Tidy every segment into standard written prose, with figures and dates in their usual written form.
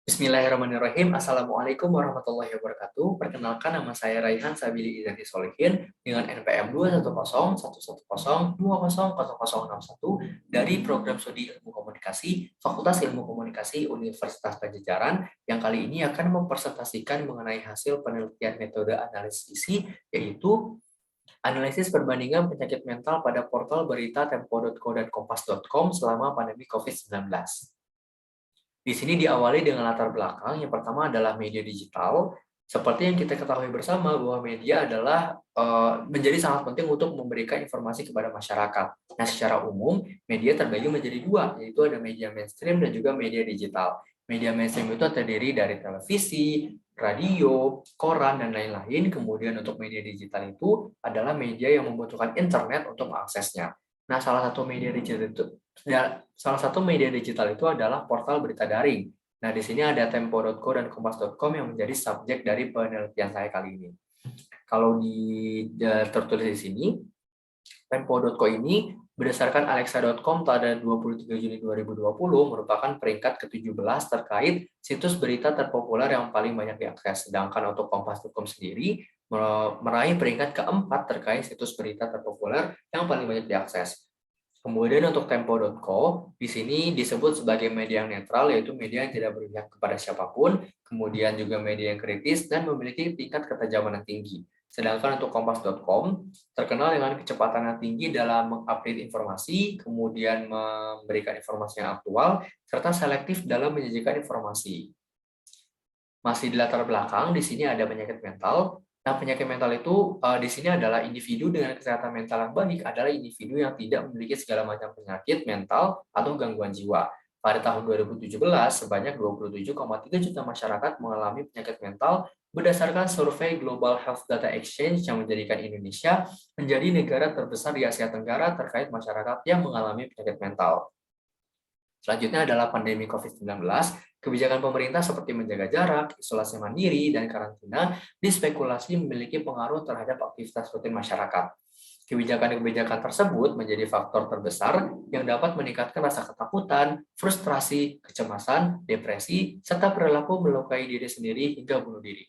Bismillahirrahmanirrahim. Assalamualaikum warahmatullahi wabarakatuh. Perkenalkan, nama saya Raihan Sabili Izati Solihin dengan NPM 2101102000061 dari Program Studi Ilmu Komunikasi Fakultas Ilmu Komunikasi Universitas Padjadjaran yang kali ini akan mempresentasikan mengenai hasil penelitian metode analisis isi, yaitu analisis perbandingan penyakit mental pada portal berita tempo.co dan kompas.com selama pandemi COVID-19. Di sini diawali dengan latar belakang. Yang pertama adalah media digital. Seperti yang kita ketahui bersama bahwa media adalah menjadi sangat penting untuk memberikan informasi kepada masyarakat. Nah, secara umum media terbagi menjadi dua, yaitu ada media mainstream dan juga media digital. Media mainstream itu terdiri dari televisi, radio, koran, dan lain-lain. Kemudian untuk media digital itu adalah media yang membutuhkan internet untuk mengaksesnya. Nah, salah satu media digital itu adalah portal berita daring. Nah, di sini ada tempo.co dan kompas.com yang menjadi subjek dari penelitian saya kali ini. Kalau tertulis di sini, tempo.co ini berdasarkan alexa.com pada 23 Juni 2020 merupakan peringkat ke-17 terkait situs berita terpopuler yang paling banyak diakses. Sedangkan untuk kompas.com sendiri meraih peringkat keempat terkait situs berita terpopuler yang paling banyak diakses. Kemudian untuk tempo.co, di sini disebut sebagai media yang netral, yaitu media yang tidak berpihak kepada siapapun, kemudian juga media yang kritis, dan memiliki tingkat ketajaman yang tinggi. Sedangkan untuk kompas.com, terkenal dengan kecepatan yang tinggi dalam mengupdate informasi, kemudian memberikan informasi yang aktual, serta selektif dalam menyajikan informasi. Masih di latar belakang, di sini ada penyakit mental. Nah, penyakit mental itu di sini adalah individu dengan kesehatan mental yang baik adalah individu yang tidak memiliki segala macam penyakit mental atau gangguan jiwa. Pada tahun 2017, sebanyak 27,3 juta masyarakat mengalami penyakit mental berdasarkan survei Global Health Data Exchange yang menjadikan Indonesia menjadi negara terbesar di Asia Tenggara terkait masyarakat yang mengalami penyakit mental. Selanjutnya adalah pandemi COVID-19. Kebijakan pemerintah seperti menjaga jarak, isolasi mandiri, dan karantina dispekulasi memiliki pengaruh terhadap aktivitas rutin masyarakat. Kebijakan-kebijakan tersebut menjadi faktor terbesar yang dapat meningkatkan rasa ketakutan, frustrasi, kecemasan, depresi, serta perilaku melukai diri sendiri hingga bunuh diri.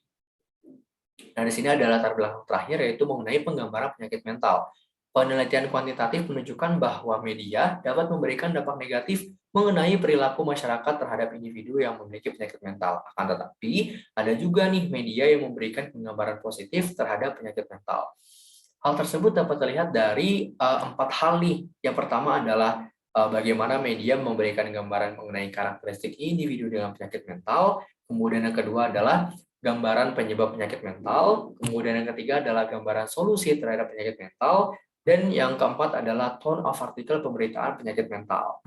Nah, di sini ada latar belakang terakhir, yaitu mengenai penggambaran penyakit mental. Penelitian kuantitatif menunjukkan bahwa media dapat memberikan dampak negatif mengenai perilaku masyarakat terhadap individu yang memiliki penyakit mental. Akan tetapi, ada juga nih media yang memberikan penggambaran positif terhadap penyakit mental. Hal tersebut dapat terlihat dari 4 hal nih. Yang pertama adalah bagaimana media memberikan gambaran mengenai karakteristik individu dengan penyakit mental. Kemudian yang kedua adalah gambaran penyebab penyakit mental. Kemudian yang ketiga adalah gambaran solusi terhadap penyakit mental. Dan yang keempat adalah tone of artikel pemberitaan penyakit mental.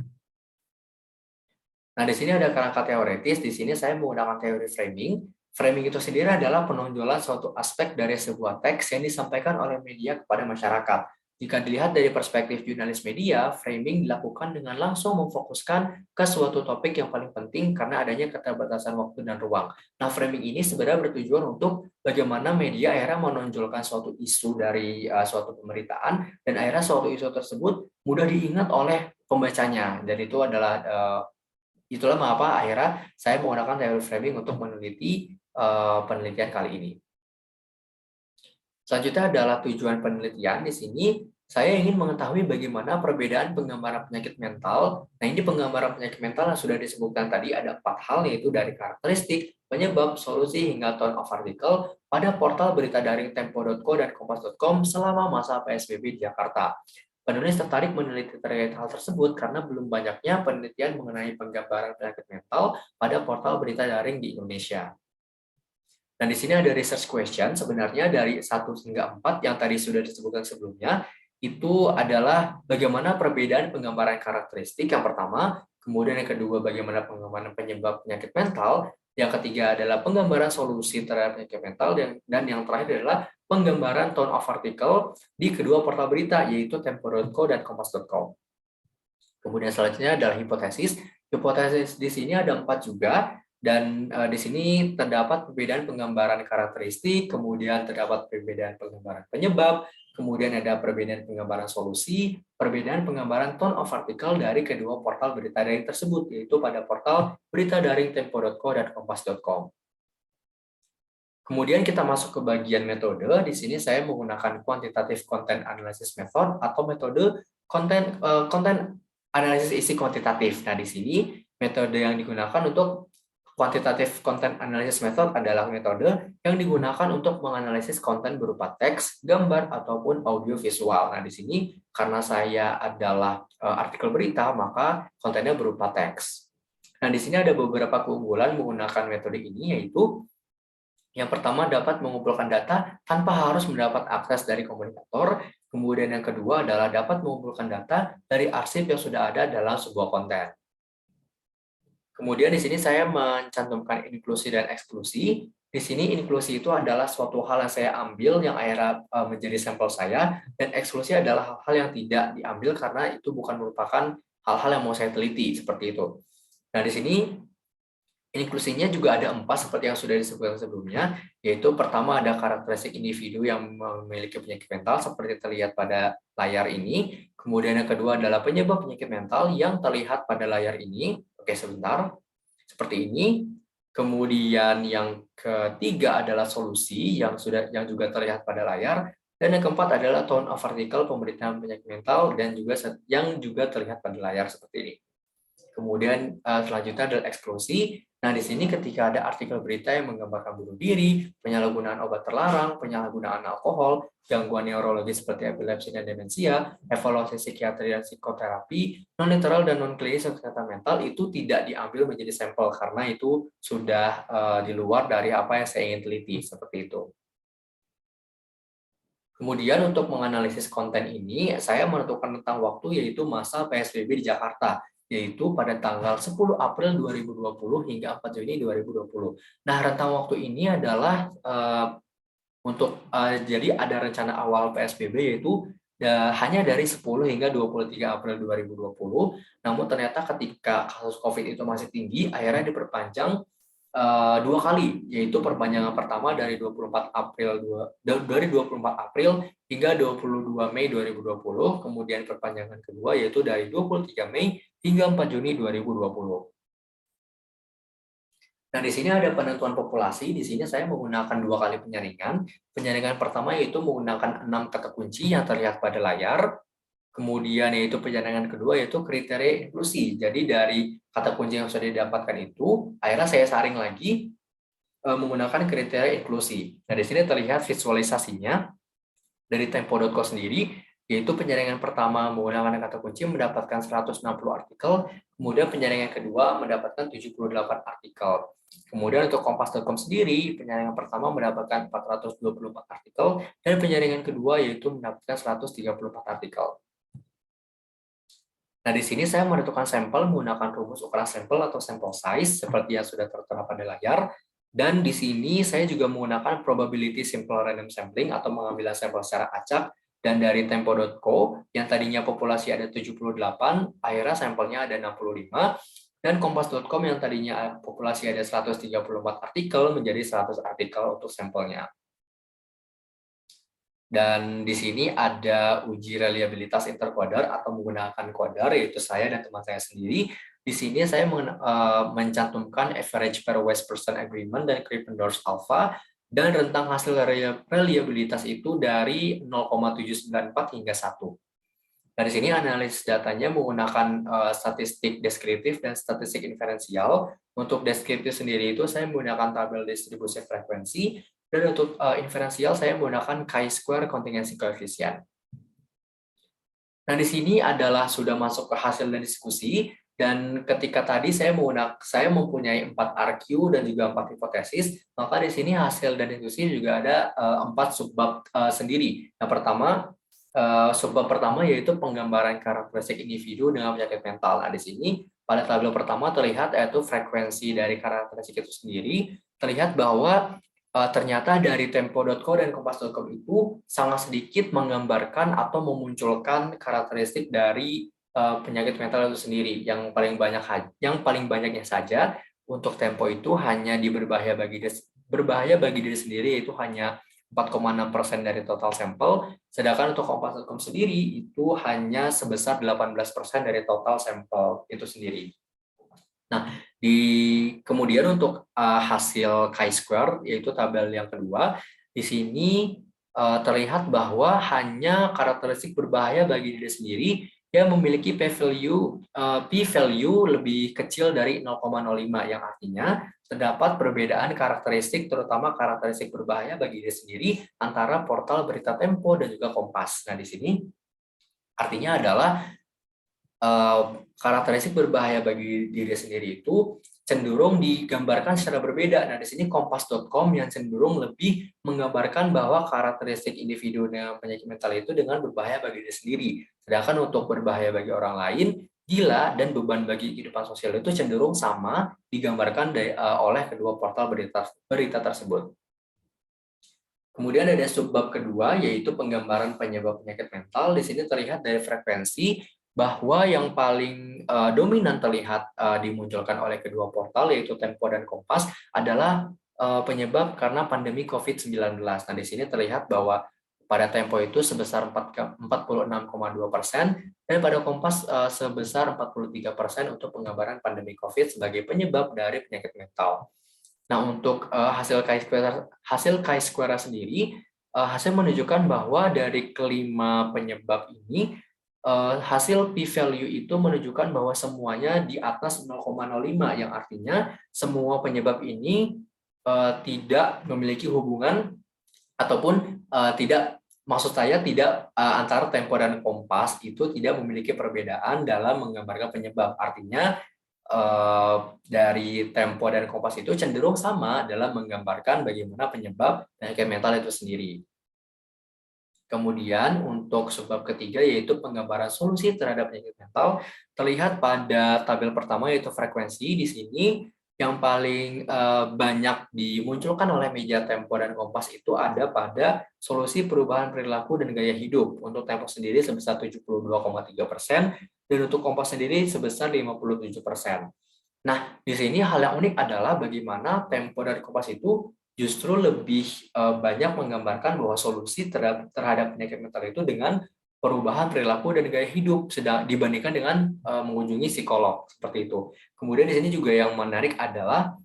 Nah, di sini ada kerangka teoretis. Di sini saya menggunakan teori framing. Framing itu sendiri adalah penonjolan suatu aspek dari sebuah teks yang disampaikan oleh media kepada masyarakat. Jika dilihat dari perspektif jurnalis media, framing dilakukan dengan langsung memfokuskan ke suatu topik yang paling penting karena adanya keterbatasan waktu dan ruang. Nah, framing ini sebenarnya bertujuan untuk bagaimana media akhirnya menonjolkan suatu isu dari suatu pemberitaan, dan akhirnya suatu isu tersebut mudah diingat oleh pembacanya. Dan itulah mengapa akhirnya saya menggunakan teori framing untuk meneliti penelitian kali ini. Selanjutnya adalah tujuan penelitian. Di sini saya ingin mengetahui bagaimana perbedaan penggambaran penyakit mental. Nah, ini penggambaran penyakit mental yang sudah disebutkan tadi ada 4 hal, yaitu dari karakteristik, penyebab, solusi, hingga tone of article pada portal berita daring tempo.co dan kompas.com selama masa PSBB di Jakarta. Penulis tertarik meneliti terkait hal tersebut karena belum banyaknya penelitian mengenai penggambaran penyakit mental pada portal berita daring di Indonesia. Dan di sini ada research question, sebenarnya dari 1 hingga 4 yang tadi sudah disebutkan sebelumnya, itu adalah bagaimana perbedaan penggambaran karakteristik yang pertama, kemudian yang kedua bagaimana penggambaran penyebab penyakit mental, yang ketiga adalah penggambaran solusi terhadap penyakit mental, dan yang terakhir adalah penggambaran tone of article di kedua portal berita, yaitu tempo.co dan kompas.com. Kemudian selanjutnya adalah hipotesis. Hipotesis di sini ada 4 juga. Dan di sini terdapat perbedaan penggambaran karakteristik, kemudian terdapat perbedaan penggambaran penyebab, kemudian ada perbedaan penggambaran solusi, perbedaan penggambaran tone of artikel dari kedua portal berita daring tersebut, yaitu pada portal berita daring tempo.co dan kompas.com. Kemudian kita masuk ke bagian metode. Di sini saya menggunakan quantitative content analysis method atau metode content analisis isi kuantitatif. Nah, di sini metode yang digunakan untuk quantitative content analysis method adalah metode yang digunakan untuk menganalisis konten berupa teks, gambar, ataupun audio visual. Nah, di sini karena saya adalah artikel berita, maka kontennya berupa teks. Nah, di sini ada beberapa keunggulan menggunakan metode ini, yaitu yang pertama, dapat mengumpulkan data tanpa harus mendapat akses dari komunikator. Kemudian yang kedua adalah dapat mengumpulkan data dari arsip yang sudah ada dalam sebuah konten. Kemudian di sini saya mencantumkan inklusi dan eksklusi. Di sini inklusi itu adalah suatu hal yang saya ambil yang akhirnya menjadi sampel saya, dan eksklusi adalah hal-hal yang tidak diambil karena itu bukan merupakan hal-hal yang mau saya teliti, seperti itu. Nah, di sini inklusinya juga ada 4 seperti yang sudah disebutkan sebelumnya, yaitu pertama ada karakteristik individu yang memiliki penyakit mental seperti terlihat pada layar ini. Kemudian yang kedua adalah penyebab penyakit mental yang terlihat pada layar ini. Oke, sebentar. Seperti ini. Kemudian yang ketiga adalah solusi yang juga terlihat pada layar. Dan yang keempat adalah tone of article pemberitaan penyakit mental dan juga yang juga terlihat pada layar seperti ini. Kemudian selanjutnya adalah eksklusi. Nah, di sini ketika ada artikel berita yang menggambarkan bunuh diri, penyalahgunaan obat terlarang, penyalahgunaan alkohol, gangguan neurologis seperti epilepsi dan demensia, evaluasi psikiatri dan psikoterapi, non-literal dan non-klinis kesehatan mental itu tidak diambil menjadi sampel karena itu sudah di luar dari apa yang saya ingin teliti, seperti itu. Kemudian untuk menganalisis konten ini, saya menentukan rentang waktu yaitu masa PSBB di Jakarta, yaitu pada tanggal 10 April 2020 hingga 4 Juni 2020. Nah, rentang waktu ini adalah jadi ada rencana awal PSBB yaitu hanya dari 10 hingga 23 April 2020, namun ternyata ketika kasus COVID itu masih tinggi, akhirnya diperpanjang 2 kali, yaitu perpanjangan pertama dari 24 April hingga 22 Mei 2020, kemudian perpanjangan kedua yaitu dari 23 Mei hingga 4 Juni 2020. Nah, di sini ada penentuan populasi. Di sini saya menggunakan 2 kali penyaringan. Penyaringan pertama yaitu menggunakan 6 kata kunci yang terlihat pada layar. Kemudian yaitu penyaringan kedua yaitu kriteria inklusi. Jadi dari kata kunci yang sudah didapatkan itu, akhirnya saya saring lagi menggunakan kriteria inklusi. Nah, di sini terlihat visualisasinya dari tempo.co sendiri, yaitu penyaringan pertama menggunakan kata kunci mendapatkan 160 artikel, kemudian penyaringan kedua mendapatkan 78 artikel. Kemudian untuk kompas.com sendiri, penyaringan pertama mendapatkan 424 artikel, dan penyaringan kedua yaitu mendapatkan 134 artikel. Nah, di sini saya menentukan sampel menggunakan rumus ukuran sampel atau sample size seperti yang sudah tertera pada layar. Dan di sini saya juga menggunakan probability simple random sampling atau mengambil sampel secara acak, dan dari tempo.co yang tadinya populasi ada 78, akhirnya sampelnya ada 65, dan kompas.com yang tadinya populasi ada 134 artikel menjadi 100 artikel untuk sampelnya. Dan di sini ada uji reliabilitas intercoder atau menggunakan coder, yaitu saya dan teman saya sendiri. Di sini saya mencantumkan average pair wise person agreement dan Krippendorff alpha, dan rentang hasil reliabilitas itu dari 0,794 hingga 1. Dari sini analisis datanya menggunakan statistik deskriptif dan statistik inferensial. Untuk deskriptif sendiri itu saya menggunakan tabel distribusi frekuensi, dan untuk inferensial saya menggunakan chi-square contingency coefficient. Nah, di sini adalah sudah masuk ke hasil dan diskusi, dan ketika tadi saya mempunyai 4 RQ dan juga 4 hipotesis, maka di sini hasil dan diskusi juga ada 4 subbab sendiri. Yang pertama, subbab pertama yaitu penggambaran karakteristik individu dengan penyakit mental. Nah, di sini pada tabel pertama terlihat yaitu frekuensi dari karakteristik itu sendiri, terlihat bahwa ternyata dari tempo.co dan kompas.com itu sangat sedikit menggambarkan atau memunculkan karakteristik dari penyakit mental itu sendiri. Yang paling banyaknya saja untuk tempo itu hanya di berbahaya bagi diri sendiri, yaitu hanya 4,6% dari total sampel, sedangkan untuk kompas.com sendiri itu hanya sebesar 18% dari total sampel itu sendiri. Nah, kemudian untuk hasil chi-square, yaitu tabel yang kedua, di sini terlihat bahwa hanya karakteristik berbahaya bagi diri sendiri yang memiliki p-value lebih kecil dari 0,05, yang artinya terdapat perbedaan karakteristik, terutama karakteristik berbahaya bagi diri sendiri antara portal berita Tempo dan juga Kompas. Nah, di sini artinya adalah karakteristik berbahaya bagi diri sendiri itu cenderung digambarkan secara berbeda. Nah, di sini kompas.com yang cenderung lebih menggambarkan bahwa karakteristik individu dengan penyakit mental itu dengan berbahaya bagi diri sendiri. Sedangkan untuk berbahaya bagi orang lain, gila dan beban bagi kehidupan sosial itu cenderung sama digambarkan oleh kedua portal berita tersebut. Kemudian ada subbab kedua, yaitu penggambaran penyebab penyakit mental. Di sini terlihat dari frekuensi bahwa yang paling dominan terlihat dimunculkan oleh kedua portal, yaitu Tempo dan Kompas, adalah penyebab karena pandemi COVID-19. Nah, di sini terlihat bahwa pada Tempo itu sebesar 46,2% dan pada Kompas sebesar 43% untuk penggambaran pandemi COVID sebagai penyebab dari penyakit mental. Nah, untuk hasil chi-square sendiri, hasil menunjukkan bahwa dari kelima penyebab ini, hasil p-value itu menunjukkan bahwa semuanya di atas 0,05, yang artinya semua penyebab ini tidak memiliki hubungan ataupun maksud saya tidak antara Tempo dan Kompas itu tidak memiliki perbedaan dalam menggambarkan penyebab. Artinya dari Tempo dan Kompas itu cenderung sama dalam menggambarkan bagaimana penyebab penyakit mental itu sendiri. Kemudian untuk sebab ketiga, yaitu penggambaran solusi terhadap penyakit mental, terlihat pada tabel pertama, yaitu frekuensi. Di sini yang paling banyak dimunculkan oleh media Tempo dan Kompas itu ada pada solusi perubahan perilaku dan gaya hidup. Untuk Tempo sendiri sebesar 72,3% dan untuk Kompas sendiri sebesar 57%. Nah, di sini hal yang unik adalah bagaimana Tempo dan Kompas itu justru lebih banyak menggambarkan bahwa solusi terhadap penyakit mental itu dengan perubahan perilaku dan gaya hidup dibandingkan dengan mengunjungi psikolog, seperti itu. Kemudian di sini juga yang menarik adalah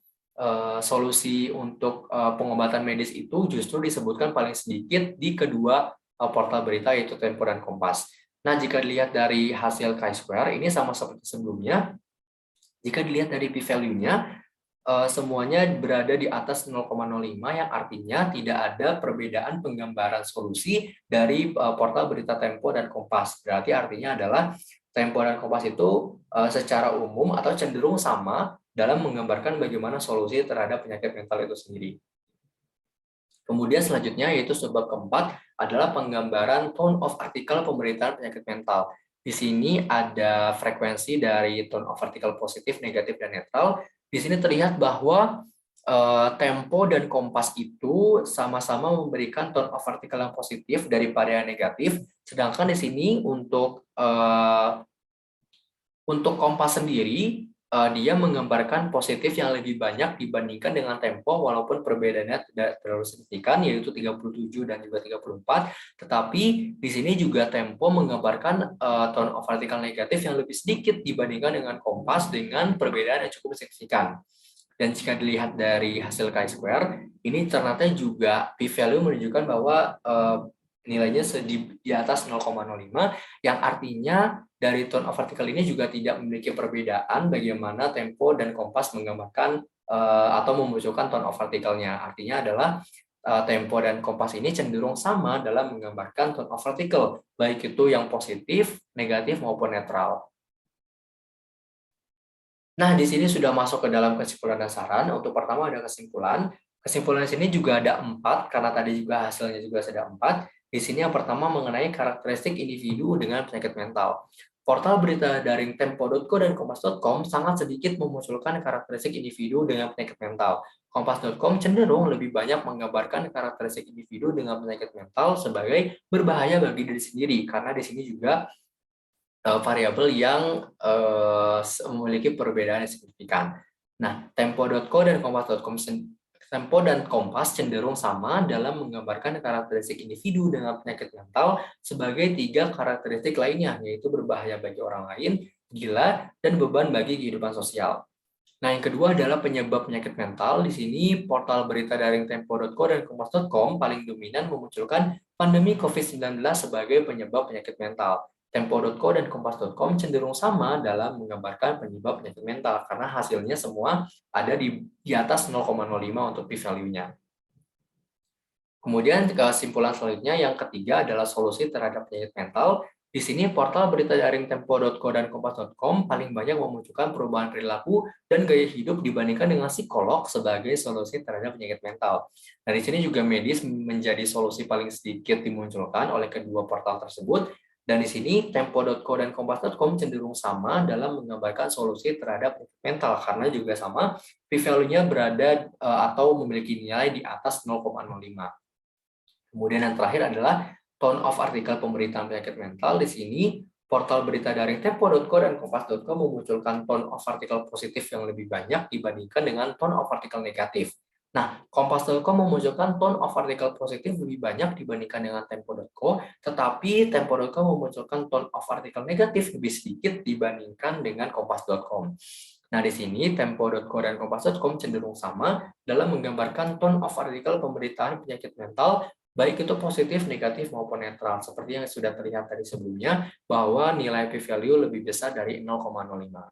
solusi untuk pengobatan medis itu justru disebutkan paling sedikit di kedua portal berita, yaitu Tempo dan Kompas. Nah, jika dilihat dari hasil chi-square, ini sama seperti sebelumnya. Jika dilihat dari p-value-nya, semuanya berada di atas 0,05, yang artinya tidak ada perbedaan penggambaran solusi dari portal berita Tempo dan Kompas. Berarti artinya adalah Tempo dan Kompas itu secara umum atau cenderung sama dalam menggambarkan bagaimana solusi terhadap penyakit mental itu sendiri. Kemudian selanjutnya, yaitu sebab keempat, adalah penggambaran tone of artikel pemberitaan penyakit mental. Di sini ada frekuensi dari tone of artikel positif, negatif, dan netral. Di sini terlihat bahwa Tempo dan Kompas itu sama-sama memberikan tone of artikel yang positif daripada yang negatif. Sedangkan di sini untuk Kompas sendiri, dia menggambarkan positif yang lebih banyak dibandingkan dengan Tempo, walaupun perbedaannya tidak terlalu signifikan, yaitu 37 dan juga 34. Tetapi di sini juga Tempo menggambarkan tone of artikel negatif yang lebih sedikit dibandingkan dengan Kompas dengan perbedaan yang cukup signifikan. Dan jika dilihat dari hasil chi-square, ini ternyata juga p-value menunjukkan bahwa nilainya di atas 0,05, yang artinya dari tone of article ini juga tidak memiliki perbedaan bagaimana Tempo dan Kompas menggambarkan atau memunculkan tone of artikelnya. Artinya adalah Tempo dan Kompas ini cenderung sama dalam menggambarkan tone of article, baik itu yang positif, negatif, maupun netral. Nah, di sini sudah masuk ke dalam kesimpulan dan saran. Untuk pertama ada kesimpulan. Kesimpulan di sini juga ada 4, karena tadi juga hasilnya juga ada 4. Di sini yang pertama mengenai karakteristik individu dengan penyakit mental. Portal berita daring Tempo.co dan Kompas.com sangat sedikit memunculkan karakteristik individu dengan penyakit mental. Kompas.com cenderung lebih banyak menggambarkan karakteristik individu dengan penyakit mental sebagai berbahaya bagi diri sendiri, karena di sini juga variabel yang memiliki perbedaan yang signifikan. Nah, Tempo.co dan Kompas.com Tempo dan Kompas cenderung sama dalam menggambarkan karakteristik individu dengan penyakit mental sebagai 3 karakteristik lainnya, yaitu berbahaya bagi orang lain, gila, dan beban bagi kehidupan sosial. Nah, yang kedua adalah penyebab penyakit mental. Di sini portal berita daring Tempo.co dan Kompas.com paling dominan memunculkan pandemi COVID-19 sebagai penyebab penyakit mental. Tempo.co dan Kompas.com cenderung sama dalam menggambarkan penyebab penyakit mental karena hasilnya semua ada di atas 0,05 untuk p-value-nya. Kemudian kesimpulan selanjutnya yang ketiga adalah solusi terhadap penyakit mental. Di sini portal berita daring Tempo.co dan Kompas.com paling banyak memunculkan perubahan perilaku dan gaya hidup dibandingkan dengan psikolog sebagai solusi terhadap penyakit mental. Nah, di sini juga medis menjadi solusi paling sedikit dimunculkan oleh kedua portal tersebut. Dan di sini Tempo.co dan Kompas.com cenderung sama dalam menggambarkan solusi terhadap penyakit mental karena juga sama p-value-nya berada atau memiliki nilai di atas 0,05. Kemudian yang terakhir adalah tone of artikel pemberitaan penyakit mental. Di sini portal berita daring Tempo.co dan Kompas.co memunculkan tone of artikel positif yang lebih banyak dibandingkan dengan tone of artikel negatif. Nah, Kompas.co memunculkan tone of artikel positif lebih banyak dibandingkan dengan Tempo.co, tetapi Tempo.co memunculkan tone of artikel negatif lebih sedikit dibandingkan dengan Kompas.com. Nah, di sini Tempo.co dan Kompas.com cenderung sama dalam menggambarkan tone of artikel pemberitaan penyakit mental baik itu positif, negatif, maupun netral. Seperti yang sudah terlihat tadi sebelumnya, bahwa nilai p-value lebih besar dari 0,05.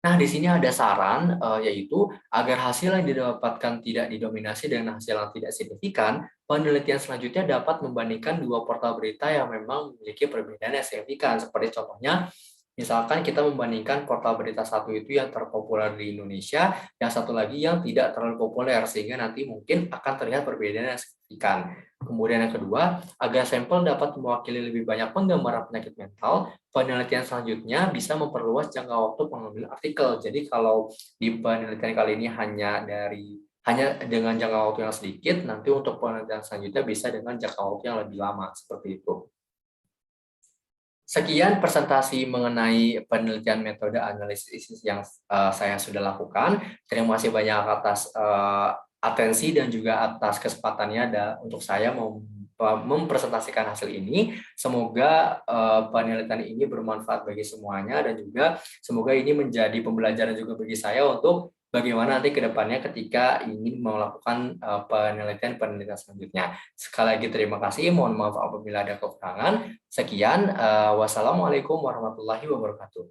Nah, di sini ada saran, yaitu agar hasil yang didapatkan tidak didominasi dengan hasil yang tidak signifikan, penelitian selanjutnya dapat membandingkan dua portal berita yang memang memiliki perbedaan yang signifikan. Seperti contohnya, misalkan kita membandingkan portal berita satu itu yang terpopuler di Indonesia, yang satu lagi yang tidak terlalu populer, sehingga nanti mungkin akan terlihat perbedaan yang signifikan. Kemudian yang kedua, agar sampel dapat mewakili lebih banyak penggambaran penyakit mental, penelitian selanjutnya bisa memperluas jangka waktu pengambilan artikel. Jadi kalau di penelitian kali ini hanya dengan jangka waktu yang sedikit, nanti untuk penelitian selanjutnya bisa dengan jangka waktu yang lebih lama, seperti itu. Sekian presentasi mengenai penelitian metode analisis yang saya sudah lakukan. Terima kasih banyak atas atensi dan juga atas kesempatannya untuk saya mempresentasikan hasil ini. Semoga penelitian ini bermanfaat bagi semuanya dan juga semoga ini menjadi pembelajaran juga bagi saya untuk bagaimana nanti ke depannya ketika ingin melakukan penelitian-penelitian selanjutnya. Sekali lagi terima kasih, mohon maaf apabila ada kekurangan. Sekian, wassalamualaikum warahmatullahi wabarakatuh.